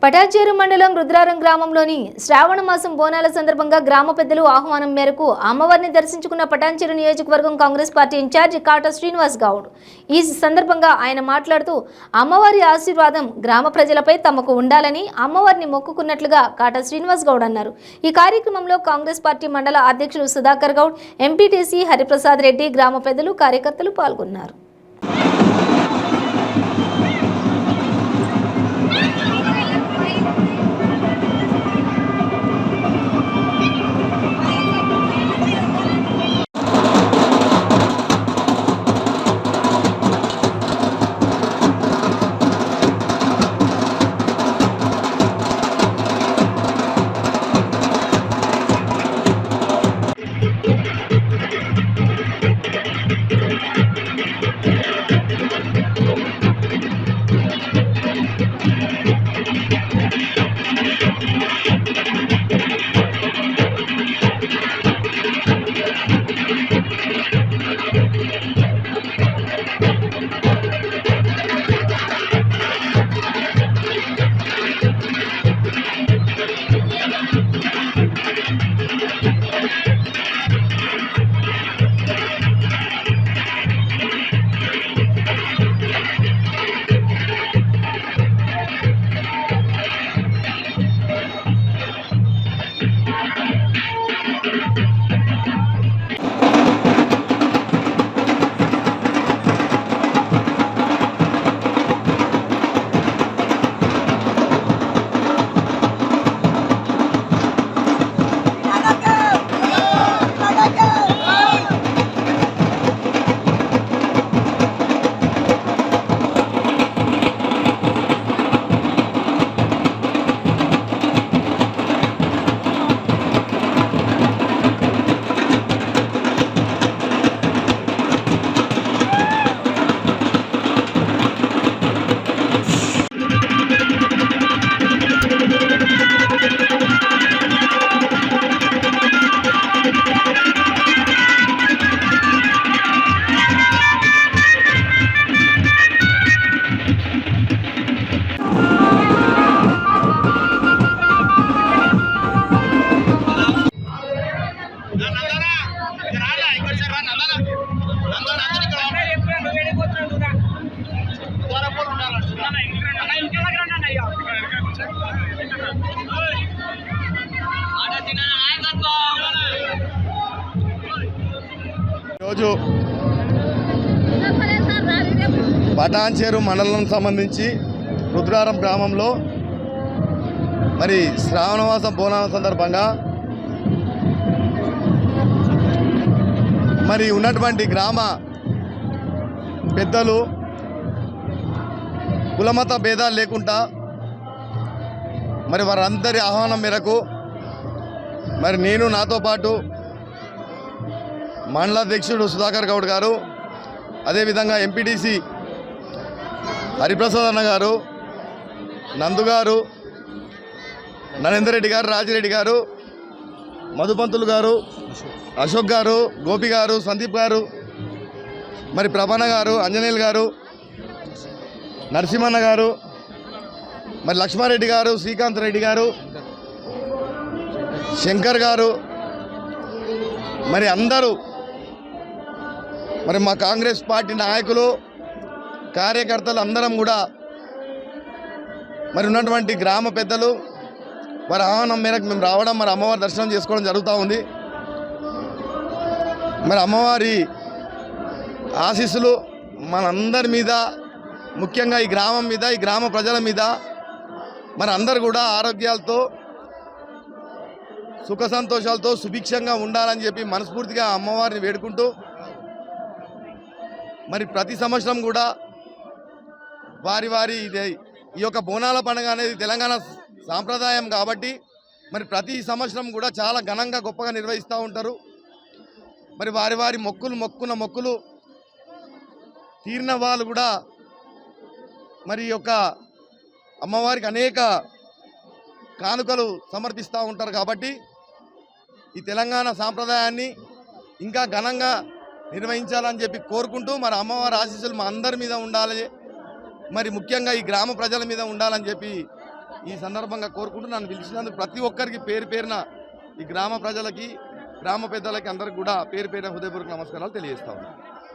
పటాన్చేరు మండలం రుద్రారం గ్రామంలోని శ్రావణ మాసం బోనాల సందర్భంగా గ్రామ పెద్దలు ఆహ్వానం మేరకు అమ్మవారిని దర్శించుకున్న పటాన్చేరు నియోజకవర్గం కాంగ్రెస్ పార్టీ ఇన్ఛార్జి కాటా శ్రీనివాస్ గౌడ్. ఈ సందర్భంగా ఆయన మాట్లాడుతూ అమ్మవారి ఆశీర్వాదం గ్రామ ప్రజలపై తమకు ఉండాలని అమ్మవారిని మొక్కుకున్నట్లుగా కాటా శ్రీనివాస్ గౌడ్ అన్నారు. ఈ కార్యక్రమంలో కాంగ్రెస్ పార్టీ మండల అధ్యక్షులు సుధాకర్ గౌడ్, ఎంపీటీసీ హరిప్రసాద్ రెడ్డి, గ్రామ పెద్దలు, కార్యకర్తలు పాల్గొన్నారు. రోజు పటాన్చేరు మండలం సంబంధించి రుద్రారం గ్రామంలో మరి శ్రావణమాసం బోనాల సందర్భంగా మరి ఉన్నటువంటి గ్రామ పెద్దలు కులమత భేదాలు లేకుండా మరి వారందరి ఆహ్వానం మేరకు మరి నేను నాతో పాటు మండల అధ్యక్షుడు సుధాకర్ గౌడ్ గారు, అదేవిధంగా ఎంపీటీసీ హరిప్రసాద్ అన్న గారు, నందు గారు, నరేందర్ రెడ్డి గారు, రాజిరెడ్డి గారు, మధుపంతులు గారు, అశోక్ గారు, గోపి గారు, సందీప్ గారు, మరి ప్రభాన గారు, అంజనేయులు గారు, నరసింహన్న గారు, మరి లక్ష్మారెడ్డి గారు, శ్రీకాంత్ రెడ్డి గారు, శంకర్ గారు, మరి అందరూ మరి మా కాంగ్రెస్ పార్టీ నాయకులు, కార్యకర్తలు అందరం కూడా మరి ఉన్నటువంటి గ్రామ పెద్దలు వారి ఆహ్వానం మేరకు మేము రావడం, మరి అమ్మవారి దర్శనం చేసుకోవడం జరుగుతూ ఉంది. మరి అమ్మవారి ఆశీస్సులు మనందరి మీద, ముఖ్యంగా ఈ గ్రామం మీద, ఈ గ్రామ ప్రజల మీద మరి అందరు కూడా ఆరోగ్యాలతో, సుఖ సంతోషాలతో సుభిక్షంగా ఉండాలని చెప్పి మనస్ఫూర్తిగా అమ్మవారిని వేడుకుంటూ మరి ప్రతి సంవత్సరం కూడా వారి ఈ యొక్క బోనాల పండుగ అనేది తెలంగాణ సాంప్రదాయం కాబట్టి మరి ప్రతి సంవత్సరం కూడా చాలా ఘనంగా గొప్పగా నిర్వహిస్తూ ఉంటారు. మరి వారి మొక్కున్న మొక్కులు తీరిన వాళ్ళు కూడా మరి ఈ యొక్క అమ్మవారికి అనేక కానుకలు సమర్పిస్తూ ఉంటారు. కాబట్టి ఈ తెలంగాణ సాంప్రదాయాన్ని ఇంకా ఘనంగా నిర్వహించాలని చెప్పి కోరుకుంటూ మరి అమ్మవారి ఆశీస్సులు మా అందరి మీద ఉండాలి, మరి ముఖ్యంగా ఈ గ్రామ ప్రజల మీద ఉండాలని చెప్పి ఈ సందర్భంగా కోరుకుంటూ నన్ను పిలిచినందుకు ప్రతి ఒక్కరికి పేరు పేరున ఈ గ్రామ ప్రజలకి గ్రామ పెద్దలకి అందరికి కూడా పేరు పేరున హృదయపూర్వక నమస్కారాలు తెలియజేస్తా ఉన్నాను.